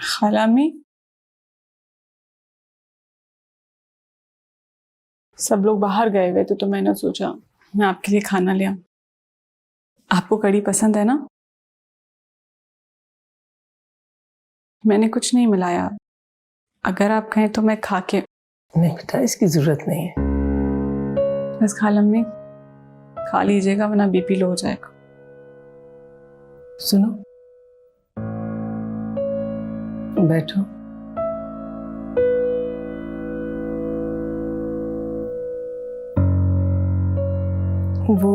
खाला अम्मी, सब लोग बाहर गए हुए थे तो मैंने सोचा मैं आपके लिए खाना ले आऊं। आपको कड़ी पसंद है ना? मैंने कुछ नहीं मिलाया, अगर आप कहें तो मैं खा के। नहीं बेटा, इसकी जरूरत नहीं है। बस खाला अम्मी खा लीजिएगा वरना बीपी लो हो जाएगा। सुनो, बैठो। वो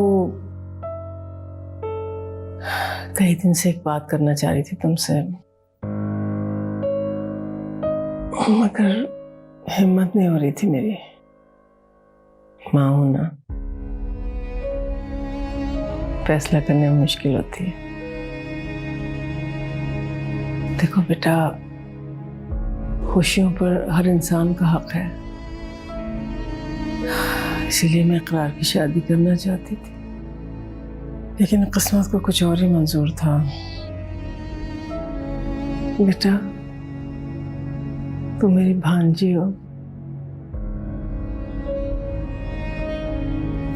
कई दिन से एक बात करना चाह रही थी तुमसे, मगर हिम्मत नहीं हो रही थी मेरी। माँ हूं ना, फैसला करने में मुश्किल होती है। देखो बेटा, खुशियों पर हर इंसान का हक है, इसीलिए मैं इकरार की शादी करना चाहती थी, लेकिन किस्मत को कुछ और ही मंजूर था। बेटा, तुम मेरी भांजी हो,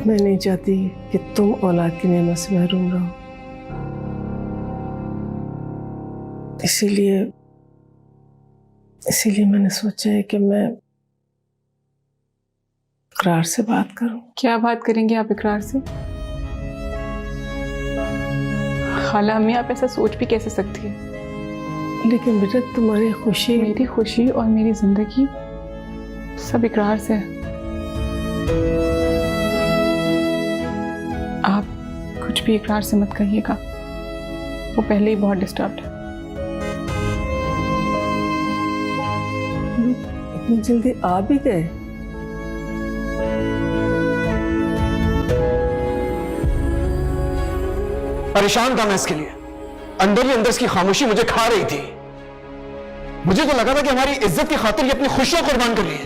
मैं नहीं चाहती कि तुम औलाद की नेमत से महरूम रहो, इसीलिए मैंने सोचा है कि मैं इकरार से बात करूं। क्या बात करेंगे आप इकरार से? खाला अम्मी, आप ऐसा सोच भी कैसे सकती है? लेकिन बेटा, तुम्हारी खुशी, मेरी खुशी और मेरी जिंदगी सब इकरार से है। आप कुछ भी इकरार से मत कहिएगा, वो पहले ही बहुत डिस्टर्ब्ड है। इतनी जल्दी आ भी गए? परेशान था मैं इसके लिए, अंदर ही अंदर इसकी खामोशी मुझे खा रही थी। मुझे तो लगा था कि हमारी इज्जत की खातिर ये अपनी खुशियां कुर्बान कर रही है,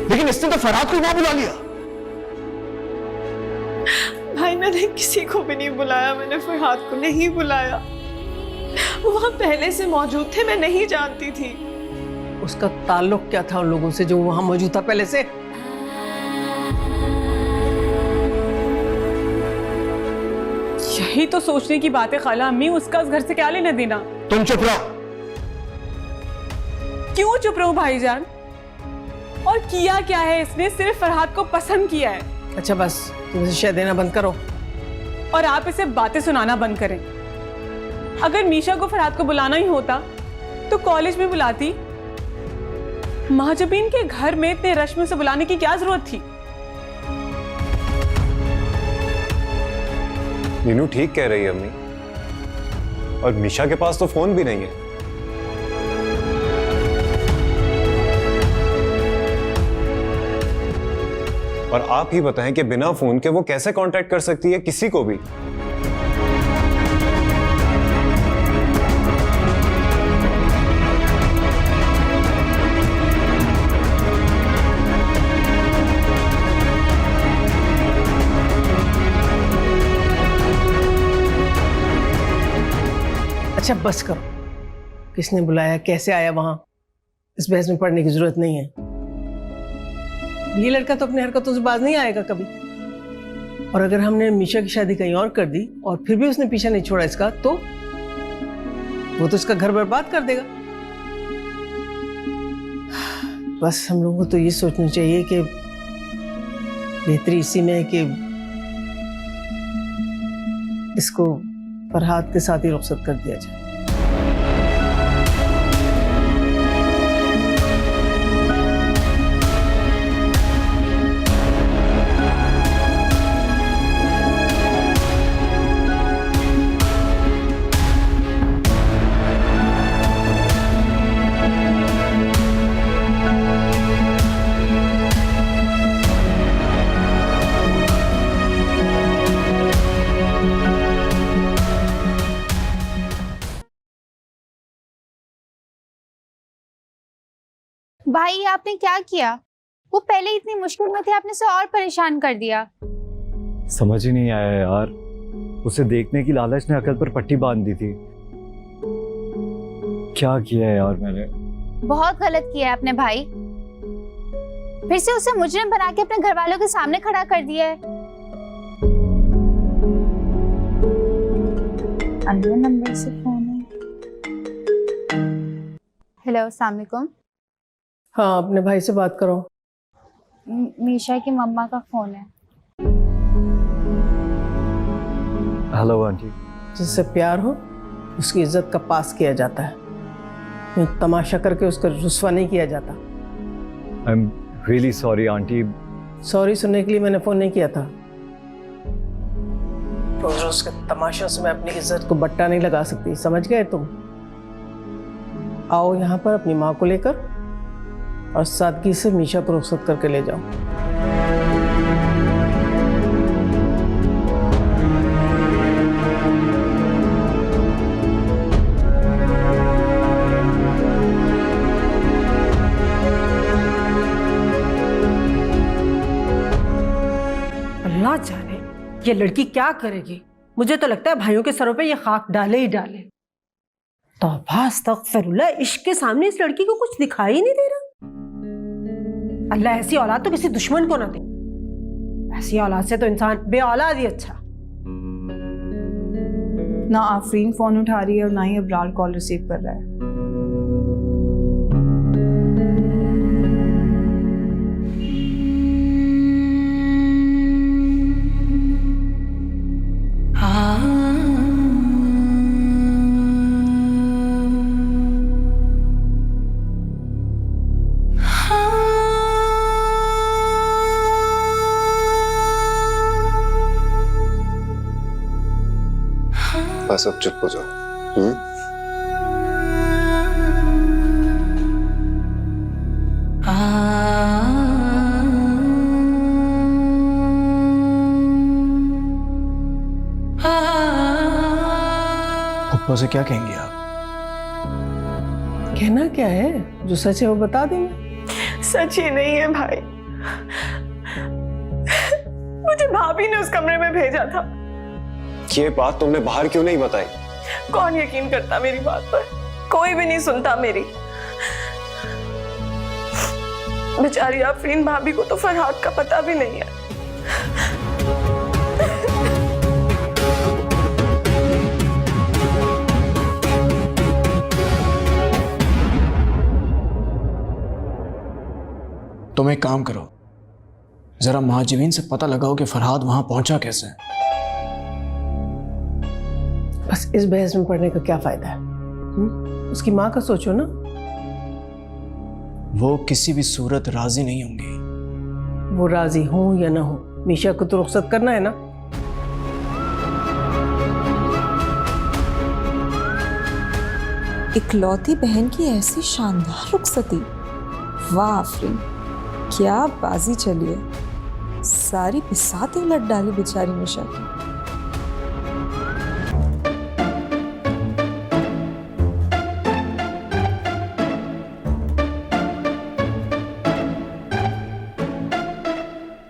लेकिन इसने तो फरहाद को वहां बुला लिया। भाई, मैंने किसी को भी नहीं बुलाया, मैंने फरहाद को नहीं बुलाया। वो वहां पहले से मौजूद थे, मैं नहीं जानती थी। उसका ताल्लुक क्या था उन लोगों से जो वहां मौजूद था पहले से? यही तो सोचने की बात है खाला अम्मी, उसका उस घर से क्या लेना देना। तुम चुप रहो। क्यों चुप रहूं भाईजान? और किया क्या है इसने? सिर्फ फरहाद को पसंद किया है। अच्छा बस, तुम इसे शय देना बंद करो और आप इसे बातें सुनाना बंद करें। अगर मीशा को फरहाद को बुलाना ही होता तो कॉलेज में बुलाती। महाजबीन के घर में इतने रस्म से बुलाने की क्या जरूरत थी? मीनू ठीक कह रही है अम्मी, और मीशा के पास तो फोन भी नहीं है। और आप ही बताएं कि बिना फोन के वो कैसे कांटेक्ट कर सकती है किसी को भी? अच्छा बस करो, किसने बुलाया, कैसे आया वहां, इस बहस में पढ़ने की जरूरत नहीं है। ये लड़का तो अपनी हरकतों से बाज नहीं आएगा कभी। और अगर हमने मीशा की शादी कहीं और कर दी और फिर भी उसने पीछा नहीं छोड़ा इसका, तो वो तो इसका घर बर्बाद कर देगा। बस हम लोगों को तो ये सोचना चाहिए कि बेहतरी इसी में है कि इसको फरहाद के साथ ही रुखसत कर दिया जाए। भाई, ये आपने क्या किया? वो पहले इतनी मुश्किल में थे, आपने उसे और परेशान कर दिया। समझ ही नहीं आया यार, उसे देखने की लालच ने अकल पर पट्टी बांध दी थी। क्या किया है यार मैंने? बहुत गलत किया है अपने भाई। फिर से उसे मुजरिम बना के अपने घर वालों के सामने खड़ा कर दिया है। अननोन नंबर से फोन है। हेलो, अस्सलाम वालेकुम। हाँ, अपने भाई से बात करो। मीशा की मम्मा का फोन है। Hello aunty. जिससे प्यार हो उसकी इज्जत का पास किया जाता है, यूं तमाशा करके उसका रुस्वा नहीं किया जाता। I am really sorry aunty. Sorry सुनने के लिए मैंने फोन नहीं किया था। रोज रोज के तमाशों से मैं अपनी इज्जत को बट्टा नहीं लगा सकती, समझ गए तुम? आओ यहाँ पर अपनी माँ को लेकर और सादगी से मीशा को रुखसत करके ले जाओ। अल्लाह जाने ये लड़की क्या करेगी। मुझे तो लगता है भाइयों के सरों पे ये खाक डाले ही डाले। तौबा अस्तगफिरुल्लाह, इश्क के सामने इस लड़की को कुछ दिखाई नहीं दे रहा। अल्लाह ऐसी औलाद तो किसी दुश्मन को ना दे। ऐसी औलाद से तो इंसान बे औलाद ही अच्छा। ना आफरीन फोन उठा रही है और ना ही अबरार कॉल रिसीव कर रहा है। बस अब चुप हो जाओ। पप्पा से क्या कहेंगे आप? कहना क्या है, जो सच है वो बता देंगे। सच ही नहीं है भाई। मुझे भाभी ने उस कमरे में भेजा था। ये बात तुमने बाहर क्यों नहीं बताई? कौन यकीन करता मेरी बात पर? कोई भी नहीं सुनता मेरी। बेचारी आफरीन भाभी को तो फरहाद का पता भी नहीं है। तुम एक काम करो, जरा महाजिवीन से पता लगाओ कि फरहाद वहां पहुंचा कैसे। बस इस बहस में पढ़ने का क्या फायदा है? उसकी माँ का सोचो ना। वो किसी भी सूरत राजी नहीं होंगी। वो राजी हो या ना हो, मीशा को तो रुखसत करना है ना। इकलौती बहन की ऐसी शानदार रुखसती। वाह आफरीन, क्या बाजी चली है। सारी बिसात उलट डाली बेचारी मीशा की।